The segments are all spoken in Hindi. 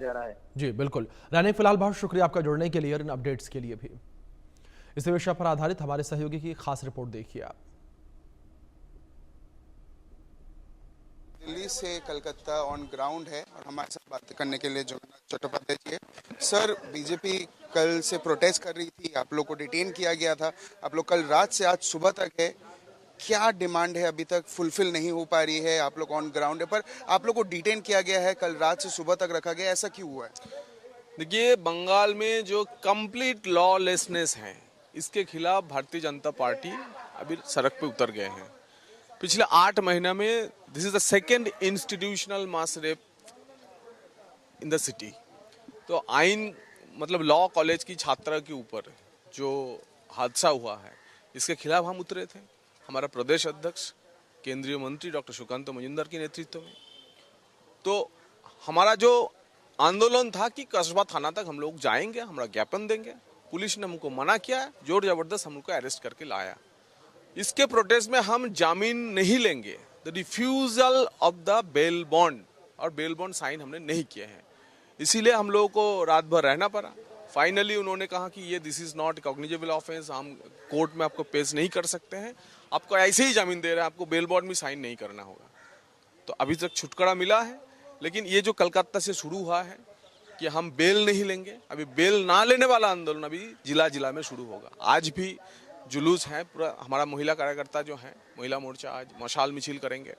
जा रहा है। जी बिल्कुल। रानी, फिलहाल बहुत शुक्रिया आपका जुड़ने के लिए और इन अपडेट्स के लिए भी। इसी विषय पर आधारित हमारे सहयोगी की खास रिपोर्ट देखिए आप। दिल्ली से कलकत्ता ऑन ग्राउंड है और हमारे साथ बात करने के लिए जगन्नाथ चट्टोपाध्याय जी है। सर, बीजेपी कल से प्रोटेस्ट कर रही थी, आप लोग को डिटेन किया गया था, आप लोग कल रात से आज सुबह तक है, क्या डिमांड है अभी तक फुलफिल नहीं हो पा रही है? आप लोग ऑन ग्राउंड है पर आप लोग को डिटेन किया गया है, कल रात से सुबह तक रखा गया, ऐसा क्यों हुआ है? देखिए, बंगाल में जो कंप्लीट लॉलेसनेस है, इसके खिलाफ भारतीय जनता पार्टी अभी सड़क पे उतर गए हैं। पिछले 8 महीना में this is the second institutional mass rape in the city. तो आइन मतलब लॉ कॉलेज की छात्रा के ऊपर जो हादसा हुआ है, इसके खिलाफ हम उतरे थे। हमारा प्रदेश अध्यक्ष केंद्रीय मंत्री डॉक्टर सुकांत मजुमदार के नेतृत्व में। तो हमारा जो आंदोलन था कि कस्बा थाना तक हम लोग जाएंगे, हमारा ज्ञापन देंगे। पुलिस ने हमको मना किया, जोर जबरदस्त हम लोग को अरेस्ट करके लाया। इसके प्रोटेस्ट में हम जामीन नहीं लेंगे। The refusal of the bail bond, और बेल बॉन्ड साइन हमने नहीं किए हैं, इसीलिए हम लोगों को रात भर रहना पड़ा। फाइनली उन्होंने कहा कि ये this is not cognizable offence, हम कोर्ट में आपको पेश नहीं कर सकते हैं, आपको ऐसे ही जामीन दे रहे हैं, आपको बेल बॉन्ड में साइन नहीं करना होगा। तो अभी तक छुटकारा मिला है, लेकिन ये जो कलकत्ता से शुरू हुआ है कि हम बेल नहीं लेंगे, अभी बेल ना लेने वाला आंदोलन अभी जिला जिला में शुरू होगा। आज भी जुलूस है, पूरा हमारा महिला कार्यकर्ता जो है, महिला मोर्चा आज मशाल मिছিল करेंगे,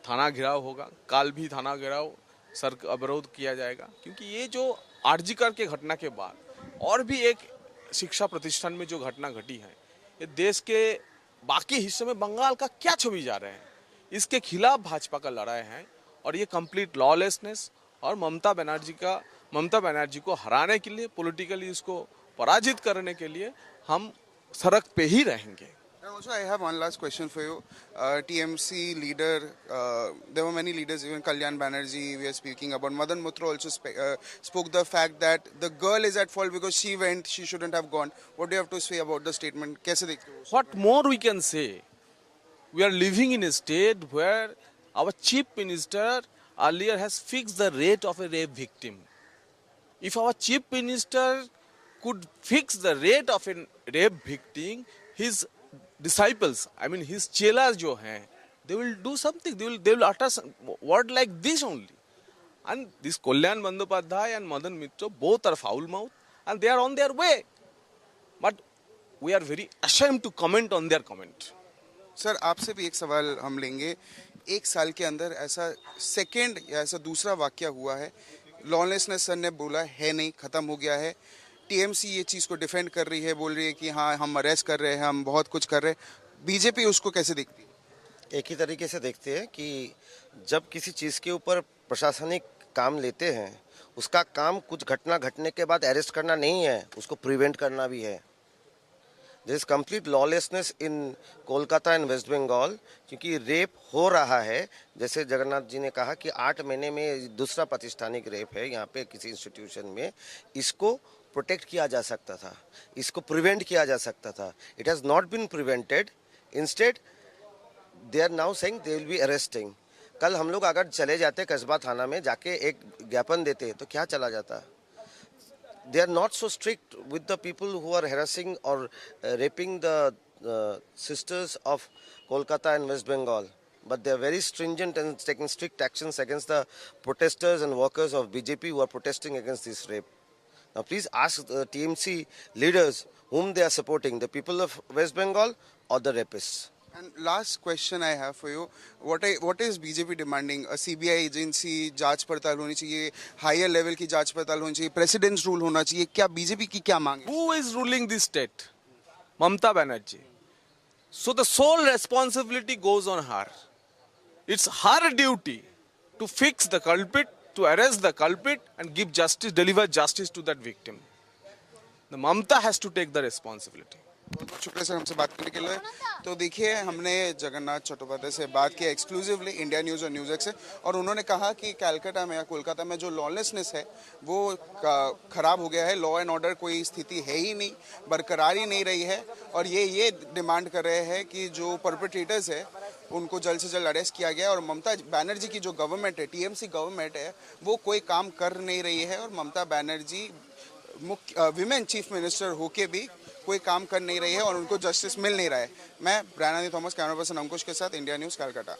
थाना घेराव होगा, कल भी थाना घेराव सड़क अवरोध किया जाएगा। क्योंकि ये जो आरजीकर के घटना के बाद और भी एक शिक्षा प्रतिष्ठान में जो घटना घटी है, ये देश के बाकी हिस्सों में बंगाल का क्या छवि जा रहे हैं, इसके खिलाफ भाजपा का लड़ाई है। और ये कंप्लीट लॉलेसनेस और ममता बनर्जी को हराने के लिए, पॉलिटिकली इसको पराजित करने के लिए हम सड़क पे ही रहेंगे। Also, I have one last question for you. TMC leader, there were many leaders, even Kalyan Banerjee, we are speaking about. Madan Mitra also spoke the fact that the girl is at fault because she went, she shouldn't have gone. What do you have to say about the statement? कैसे देखते हो? What more we can say? We are living in a state where our chief minister earlier has fixed the rate of a rape victim. If our chief minister could fix the rate of a rape victim, his disciples, I mean his chelas जो हैं, they will do something. They will utter word like this only. And this Kalyan Bandyopadhyay and Madan Mitra both are foul mouth and they are on their way. But we are very ashamed to comment on their comment. Sir, आपसे भी एक सवाल हम लेंगे। एक साल के अंदर ऐसा सेकेंड या ऐसा दूसरा वाकया हुआ है, लॉलेसनेस सर ने बोला है नहीं, खत्म हो गया है। टीएमसी ये चीज़ को डिफेंड कर रही है, बोल रही है कि हाँ हम अरेस्ट कर रहे हैं, हम बहुत कुछ कर रहे हैं। बीजेपी उसको कैसे देखती है? एक ही तरीके से देखते हैं कि जब किसी चीज़ के ऊपर प्रशासनिक काम लेते हैं, उसका काम कुछ घटना घटने के बाद अरेस्ट करना नहीं है, उसको प्रिवेंट करना भी है। There is complete lawlessness in Kolkata and West Bengal, क्योंकि रेप हो रहा है। जैसे जगन्नाथ जी ने कहा कि 8 महीने में दूसरा प्रातिष्ठानिक रेप है यहाँ पे किसी इंस्टीट्यूशन में। इसको प्रोटेक्ट किया जा सकता था, इसको प्रिवेंट किया जा सकता था। It has not been prevented, instead they are now saying they will be arresting. कल हम लोग अगर चले जाते कस्बा थाना में, जाके एक ज्ञापन देते तो क्या चला जाता। They are not so strict with the people who are harassing or raping the sisters of Kolkata and West Bengal, but they are very stringent and taking strict actions against the protesters and workers of BJP who are protesting against this rape. Now please ask the TMC leaders whom they are supporting, the people of West Bengal or the rapists. And last question I have for you, what is BJP demanding? A CBI agency जांच पड़ताल होनी चाहिए, हायर लेवल की जांच पड़ताल होनी चाहिए, प्रेसिडेंट्स रूल होना चाहिए, क्या बीजेपी की क्या मांग है? Who is ruling this state? Mamta Banerjee. So the sole responsibility goes on her. It's her duty to fix the culprit, to arrest the culprit and give justice, deliver justice to that victim. The Mamta has to take the responsibility. बहुत बहुत शुक्रिया सर हमसे बात करने के लिए। तो देखिए, हमने जगन्नाथ चट्टोपाध्याय से बात की एक्सक्लूसिवली इंडिया न्यूज़ और न्यूज़ एक्स से, और उन्होंने कहा कि कलकत्ता में या कोलकाता में जो लॉलेसनेस है वो खराब हो गया है, लॉ एंड ऑर्डर कोई स्थिति है ही नहीं, बरकरार ही नहीं रही है। और ये डिमांड कर रहे हैं कि जो परपेट्रेटर्स है उनको जल्द से जल्द अरेस्ट किया गया। और ममता बनर्जी की जो गवर्नमेंट है, टीएमसी गवर्नमेंट है, वो कोई काम कर नहीं रही है। और ममता बनर्जी मुख्य विमेन चीफ मिनिस्टर होके भी कोई काम कर नहीं रही है और उनको जस्टिस मिल नहीं रहा है। मैं ब्रायन थॉमस, कैमरा पर्सन अंकुश के साथ, इंडिया न्यूज़, कलकत्ता।